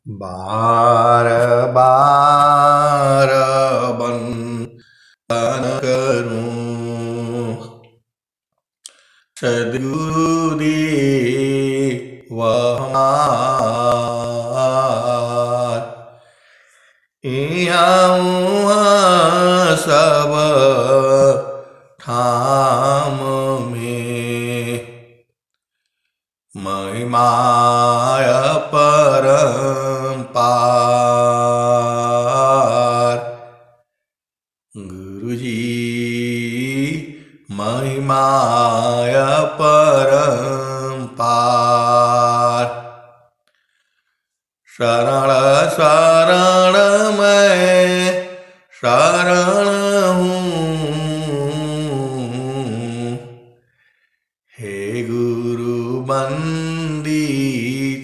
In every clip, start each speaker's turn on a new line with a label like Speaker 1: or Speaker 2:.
Speaker 1: बार बार बंदन करूं सद्गुरु देव हमार। इहाँ सब ठाम में महिमाय परम्पार। गुरुजी महिमाय परम्पार। शरण शरण मैं शरण हूँ, हे गुरु बंदी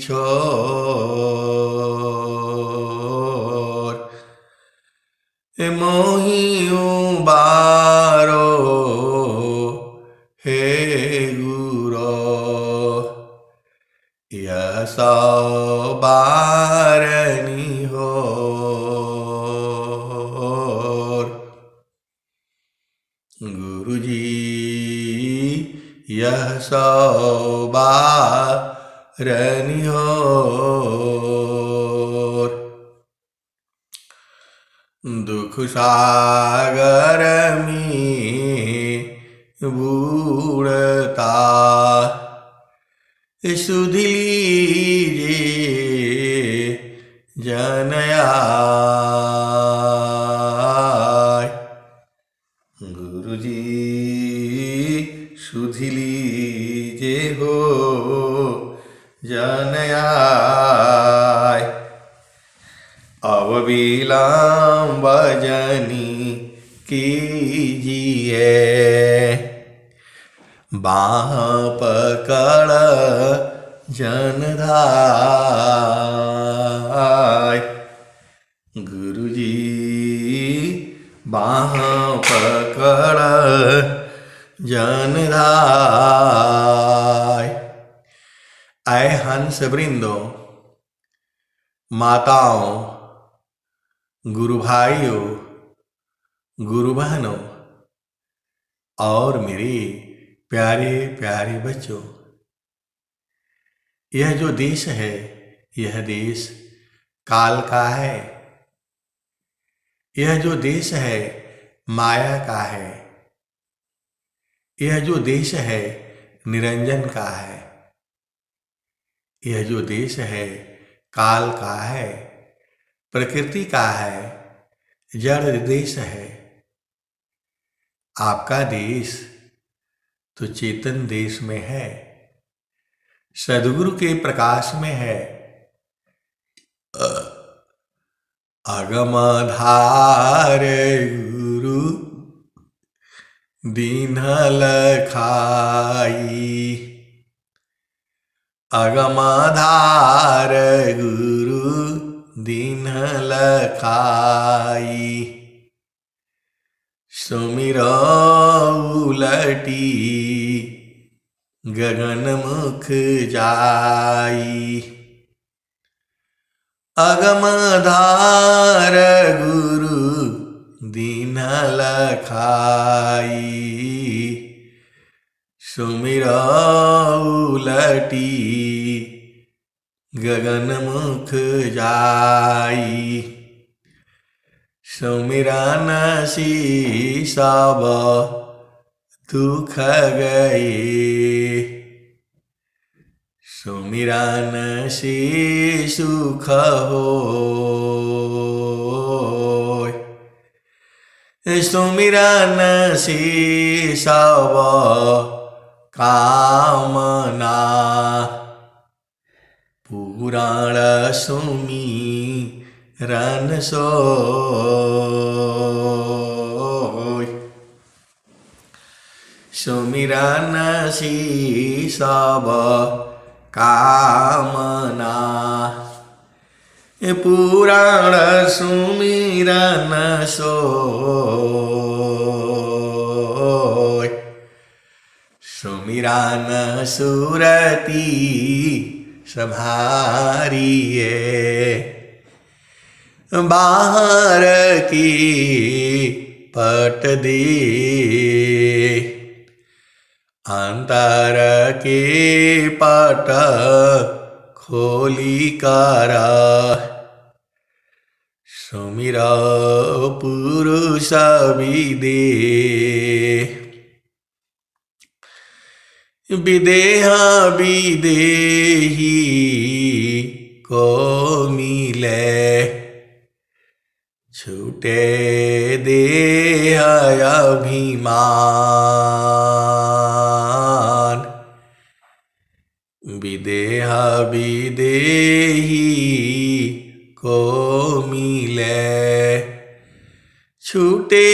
Speaker 1: छोर। मोहि उबारो हे गुरो, यह सौ बारनी होर। गुरुजी यह सौ बारनी होर। दुख सागर में बूढ़ता सुध लीजिए जन आय। गुरुजी सुध लीजिए हो जन आय। अब विलंब जनी कीजिए, बाह पकड़ जन धाय। गुरुजी बाह पकड़ जन धाय। आए हंस वृंदों, माताओं, गुरु भाइयों, गुरु बहनों और मेरे प्यारे प्यारे बच्चों, यह जो देश है यह देश काल का है। यह जो देश है माया का है। यह जो देश है निरंजन का है। यह जो देश है काल का है, प्रकृति का है, जड़ देश है। आपका देश तो चेतन देश में है, सद्गुरु के प्रकाश में है। अगमधार गुरु दीन्हल खाई। अगमधार गुरु दीन्हल खाई। सुमिरो उलटी गगन मुख जाई। अगमधार गुरु दीन्हल खाई। सुमिरो उलटी गगन मुख जाई। सुमिरन सी सब दुख गए। सुमिरन से सुख होय। सुमिरन से सब कामना। पुराण सुमिरन सोय। सुमिरन से सब कामना। पुराण सुमिरन सोय। सुमिरन सुरती सम्हारिए। बाहर की पट दे अंतर के पट खोली करा। सुमिरा पुरुष विदे विदेह विदेही को मिले। छूटे देह अभिमान विदेह विदेही को मिले। छूटे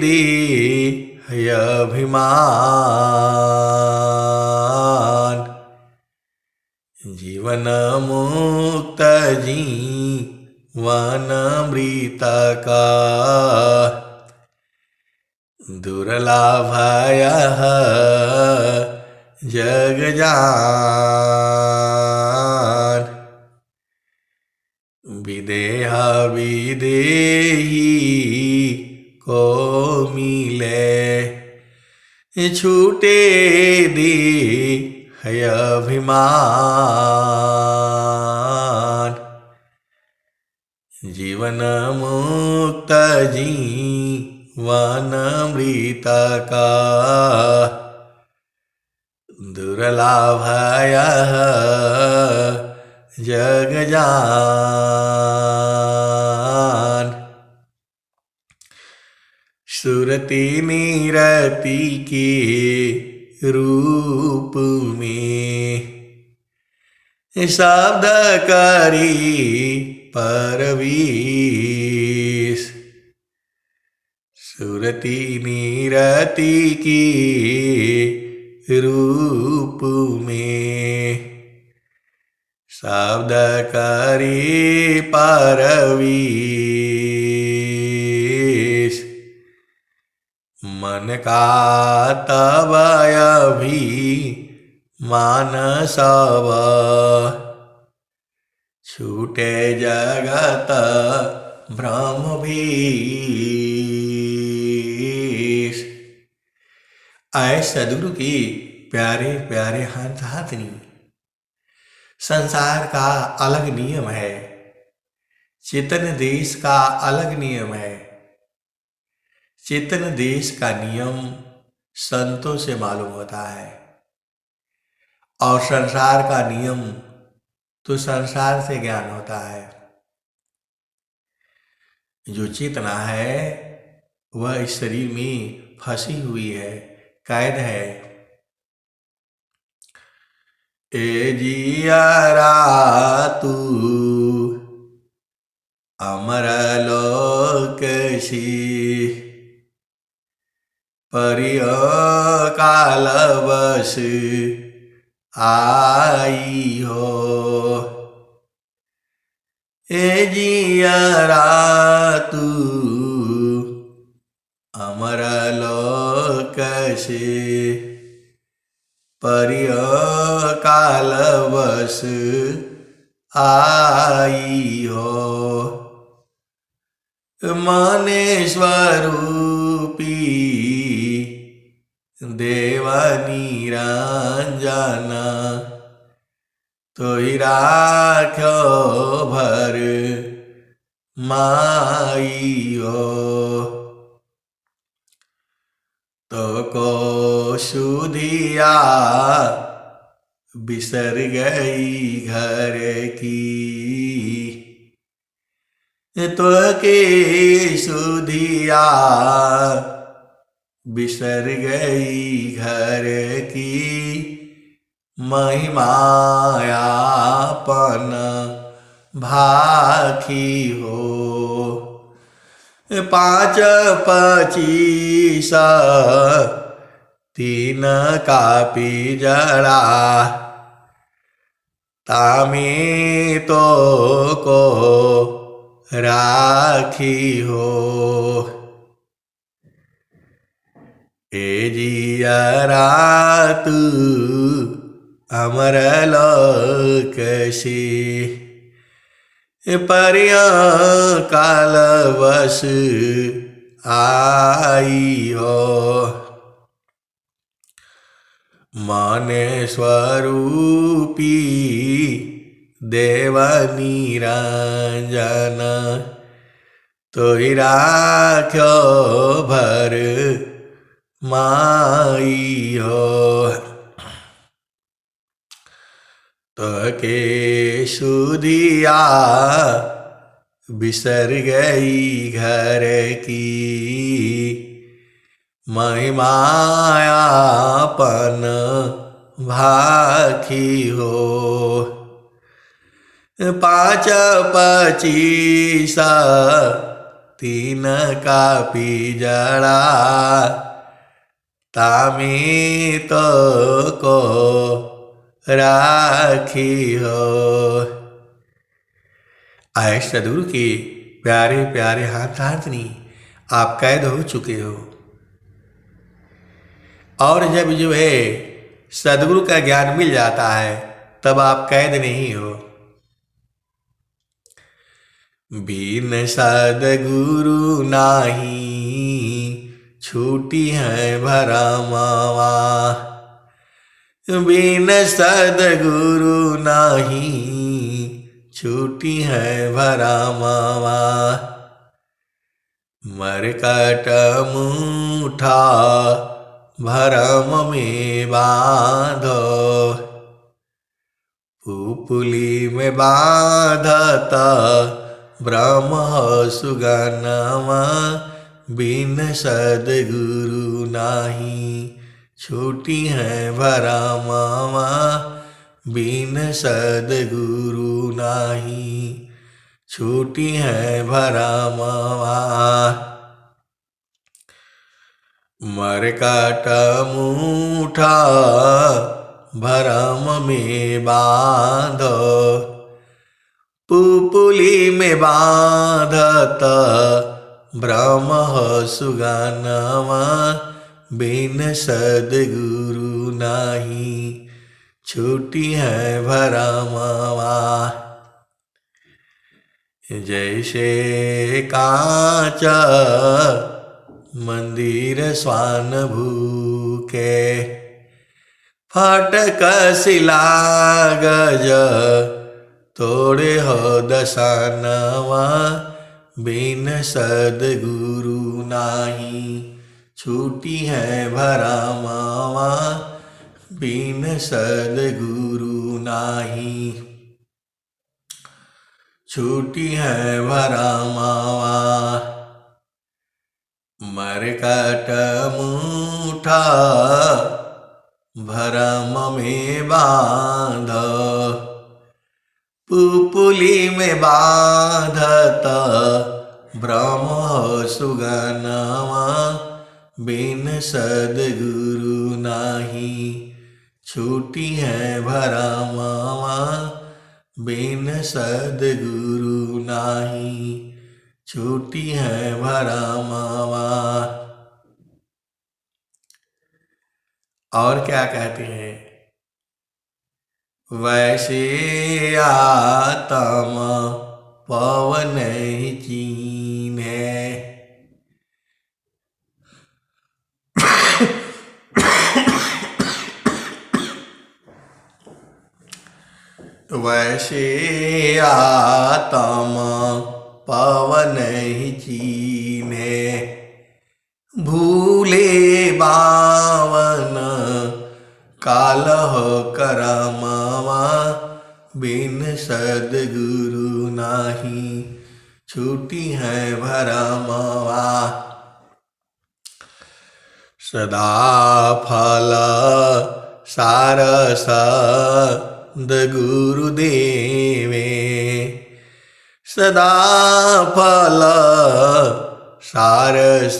Speaker 1: देह अभिमान जीवन मुक्त जीवन मृत का। दुर्लभ जग जान विदेह विदेही को मिले। छूटे दे अभिमान जीवन मुक्त जीवन मृत का। दुर्लभ जग जान सुरति निरति के रूप में शब्द करी परवीश। सुरति निरति के रूप में शब्द करी परवीश। मन का तब अभी मानसव छूटे जगत ब्रह्म भीष। आए सदगुरु की प्यारे प्यारे हाथनी। संसार का अलग नियम है, चेतन देश का अलग नियम है। चेतन देश का नियम संतों से मालूम होता है और संसार का नियम तो संसार से ज्ञान होता है। जो चेतना है वह इस शरीर में फंसी हुई है, कैद है। ए जियारा तू अमर लोक सी परिय काल बस आई हो। ए जियारा तू अमर लोक से परिय काल बस आई हो। माने स्वरूपी देवनी रंजना तो ही राख्यो भर माई हो। तो को सुधिया बिसर गई घर की। तो के सुधिया बिसर गई घर की। महिमायापन भाखी हो। 5 25 3 कापी जड़ा तामे तो को राखी हो। ए जियारा तू अमर लोक से परिया काल वश आई हो। माने स्वरूपी देव निरंजन तोहि राख्यो भर माई हो। तो के सुधिया बिसर गई घर की महिमायापन भाखी हो। 5 25 3 का पिजड़ा तामी तो को राखी हो। आए सदगुरु के प्यारे प्यारे हाथ हाथनी, आप कैद हो चुके हो और जब जो है सदगुरु का ज्ञान मिल जाता है तब आप कैद नहीं हो। बिन सदगुरु नाही छूटी है भरमावा। बिन सदगुरु नाही छूटी है भरमावा। मरकट मुठा भरम में बांधो पुपुली में बांधत ब्रह्म सुगनमा। बिन सदगुरु नाही छूटी है भरमावा। बिन सदगुरु नाही छूटी है भरमावा। मरकट मुठा भरम में बांधो पुपुली में बांधत ब्रह्म सुगनमा। बिन सदगुरु नाही छूटी है भरमावा। जैसे कांच मंदिर स्वान भूखे फटक शिला गज तोड़े हो दशानवा। बिन सदगुरु नाही छूटी है भरमावा। बिन सदगुरु नाही छूटी है भरमावा। मरकट मुठा भरम में बांध पुपुली में बांधत ब्रह्म सुगनमा। बिन सदगुरु नाही छूटी है भरमावा। बिन सदगुरु नाही छूटी है भरमावा। और क्या कहते हैं? वैसे आत्मा पवन चीन्हे वैसे आत्मा पवन चीन्हे भूले बावन कालह करमावा। बिन सदगुरु नाही छूटी है भरमावा। सदा फल सारस गुरुदेवे सदा फल सारस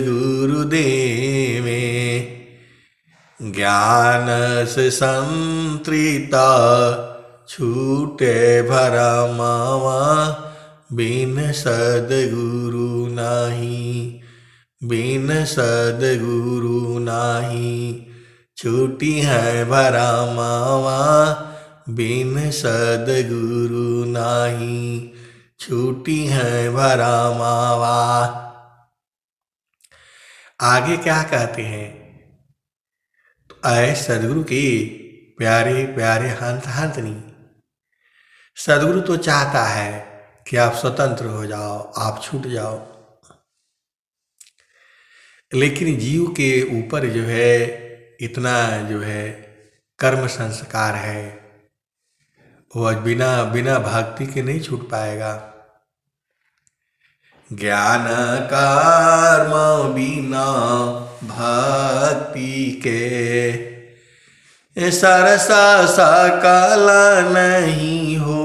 Speaker 1: गुरुदेवे ज्ञान से संतृता छूटे भरमावा। बिन सदगुरु नाही बिन सदगुरु नाही छूटी है भरमावा बिन सदगुरु नाही, छूटी है भरमावा। आगे क्या कहते हैं? तो ऐ सदगुरु के प्यारे प्यारे हंत हंतनी, सदगुरु तो चाहता है कि आप स्वतंत्र हो जाओ, आप छूट जाओ, लेकिन जीव के ऊपर जो है इतना जो है कर्म संस्कार है, वह बिना बिना भक्ति के नहीं छूट पाएगा। ज्ञान कर्म बिना भक्ति के सरस सकल नहीं हो,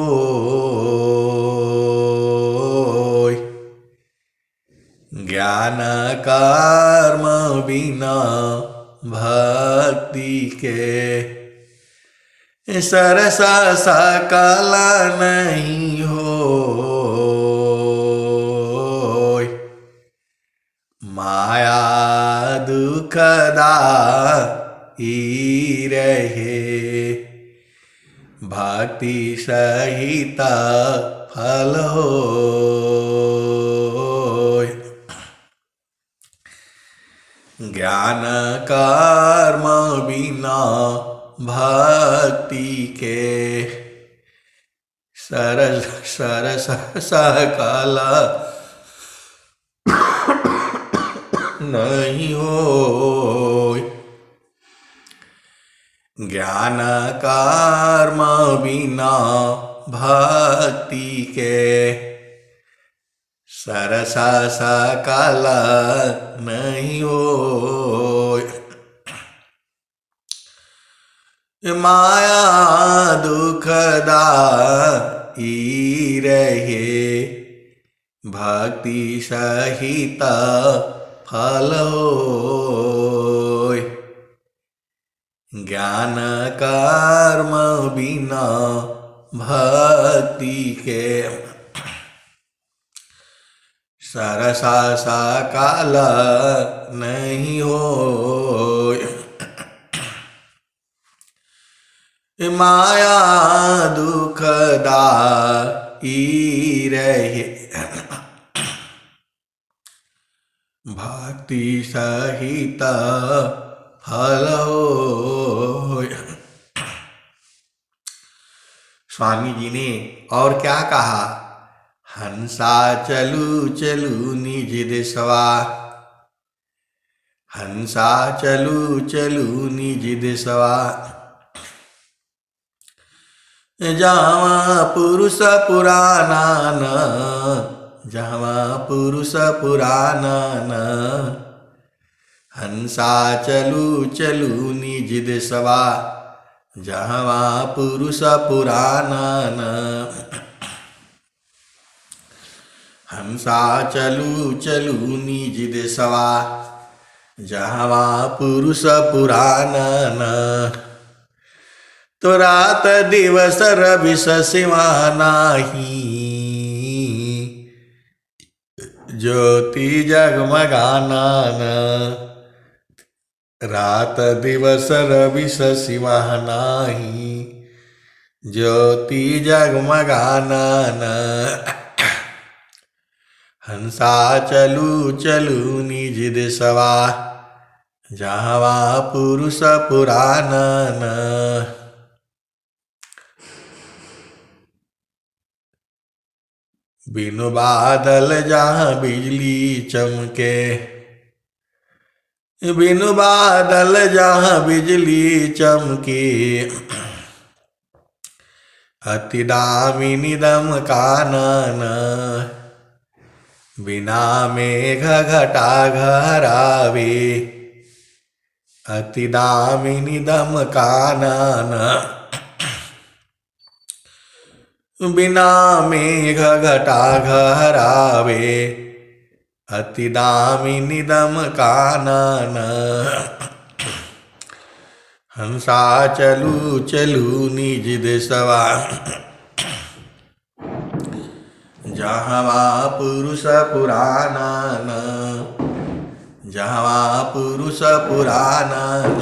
Speaker 1: ज्ञान कर्म बिना भक्ति के सरस सकल नहीं हो। माया दुखदाई रहे, भक्ति सहित फल हो। ज्ञान कर्म बिना भक्ति के सरस सरस सकल नहीं हो। ज्ञान कर्म बिना भक्ति के सरस सकल नहीं हो। माया दुखदाई रहे, भक्ति सहित फल हो। ज्ञान कर्म बिना भक्ति के सरस सकल नहीं हो। माया दुखदाई रहे, भक्ति सहित फल हो। स्वामी जी ने और क्या कहा? हंसा चलू चलू निज देशवा, हंसा चलू चलू निज देशवा, जावा पुरुष पुराना न, जावा पुरुष पुराना न। हंसा चलू चलू निज देशवा, जावा पुरुष पुराना न। हंसा चलू चलू निज देशवा, जावा पुरुष पुराना न। तो रात दिवस रवि सिवा नाही, ज्योति जगमगाना न। रात दिवस रवि सिवा नाही, ज्योति जगमगाना न। हंसा चलू चलू निज देशवा, जावा पुरुष पुराना न। बिनु बादल जहाँ बिजली चमके, बिनु बादल जहाँ बिजली चमके। अति दामिनी दमकाना न, बिना मेघ घटा घरावे। अति दामिनी दमकाना न, बिना मेघ घटा घरावे। अति दामिनी दमकाना न। हंसा चलू चलू निज देशवा, जहवा पुरुष पुराना न, जहवा पुरुष पुराना न।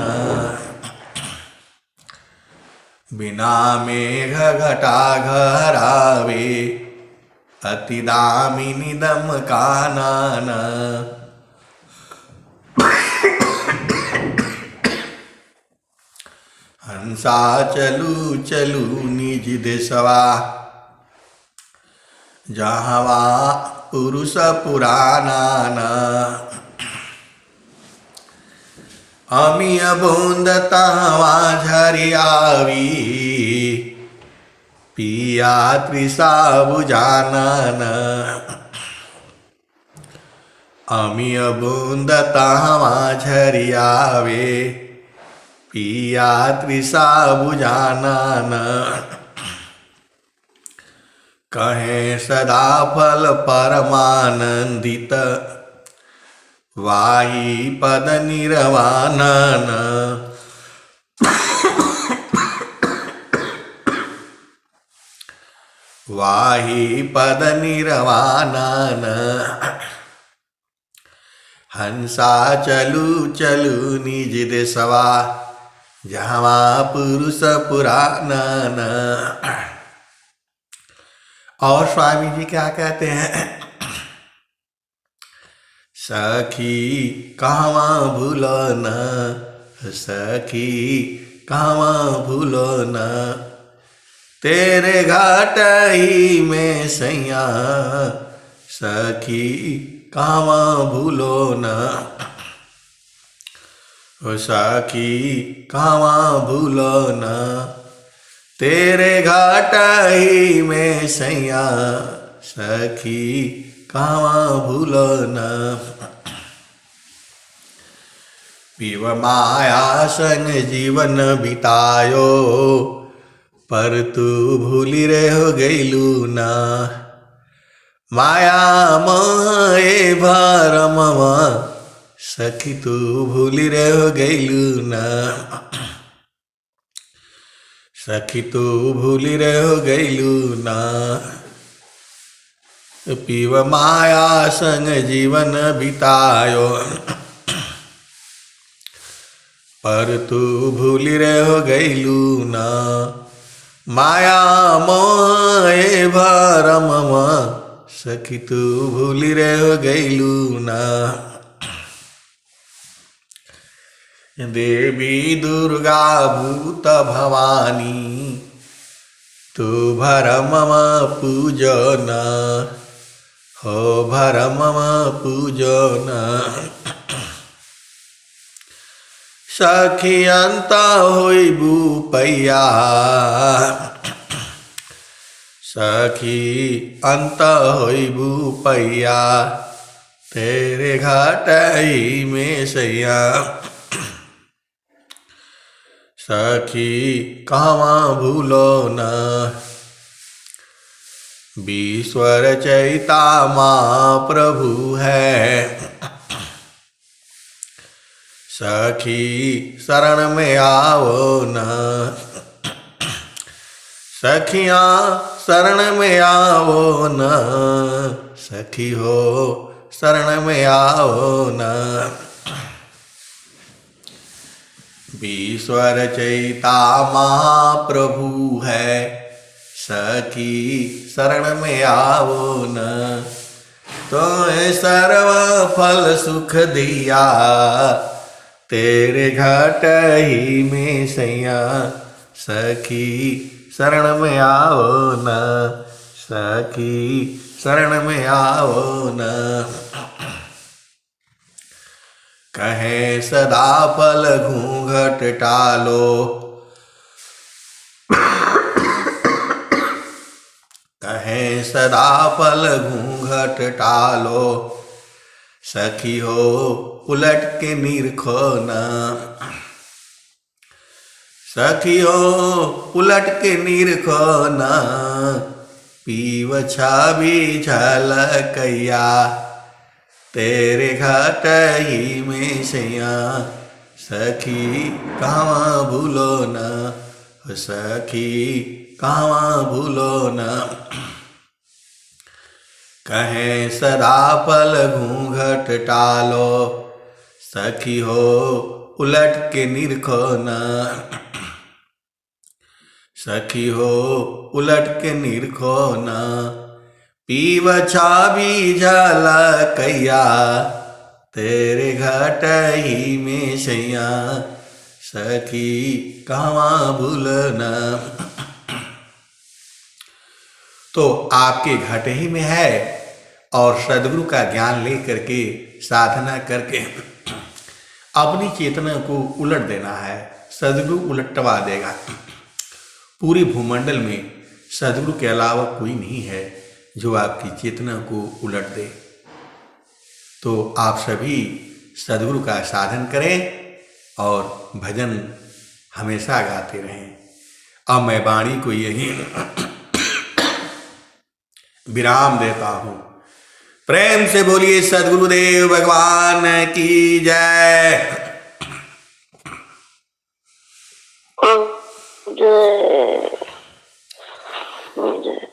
Speaker 1: बिना मेघ घटा घरावे अति दामिनी दम कानन। हंसा चलू चलू निज देशवा जहवा पुरुष पुराना। अमिय बूंद तहवा झरियावी पिया त्रिसा बुझानन। अमिय बूंद तहवा झरियावे पिया त्रिसा बुझानन। कहे सदा फल परमानंदित वाही पद निर्वाणन। वाही पद निर्वाणन। हंसा चलू चलू निज देशवा जहवा पुरुष पुरानन। और स्वामी जी क्या कहते हैं? सखी कहवा भूलो न, सखी कहवा भूलो न, तेरे घाट ही में सैया सखी कहवा भूलो न। सखी कहवा भूलो न, तेरे घाट ही में सैया सखी कहवा भूलो न। पीव माया संग जीवन बितायो पर तू भूली रे हो गईलू ना। माया मोहे भरमवा सखी तू भूली रे हो गईलू ना। सखी तू भूली रे हो गईलू ना। पीव माया संग जीवन बितायो पर तू भूली रे हो गईलू ना। माया मोहे भरमवा सखी तू भूली रे हो गईलू ना। देवी दुर्गा भूत भवानी तू भरमवा पूजन हो भरमवा पूजन। सखी अंत होइबू पैया सखी अंत होइबू पैया तेरे घाट ही में सैया सखी कहवा भूलो न। विश्वर चैता माँ प्रभु है सखी शरण में आओ न। सखियाँ शरण में आओ न सखी हो शरण में आओ न। विश्वर चैता महाप्रभु है सखी शरण में आओ न। तो सर्व फल सुख दिया तेरे घाट ही में सैया सखी शरण में आओ न। सखी शरण में आओ न। कहे सदा फल घूंघट टालो कहे सदा फल घूंघट टालो सखी हो उलट के निरखो न। सखी हो उलट के निरखो न। पीव छावी झलकैया तेरे घाट ही में सैया सखी कहवा भूलो न। सखी कहवा भूलो न। कहे सदा पल घूंघट टालो सखी हो उलट के निरखो न। सखी हो उलट के निरखो ना, पीव छाबी झाला कैया, तेरे घाट ही में सैया, सखी कहवा भूलना। तो आपके घट ही में है और सदगुरु का ज्ञान लेकर के साधना करके अपनी चेतना को उलट देना है। सदगुरु उलटवा देगा। पूरी भूमंडल में सदगुरु के अलावा कोई नहीं है जो आपकी चेतना को उलट दे। तो आप सभी सदगुरु का साधन करें और भजन हमेशा गाते रहें। अब मैं वाणी को यही विराम देता हूँ। प्रेम से बोलिए सद्गुरुदेव भगवान की जय।
Speaker 2: जय जय।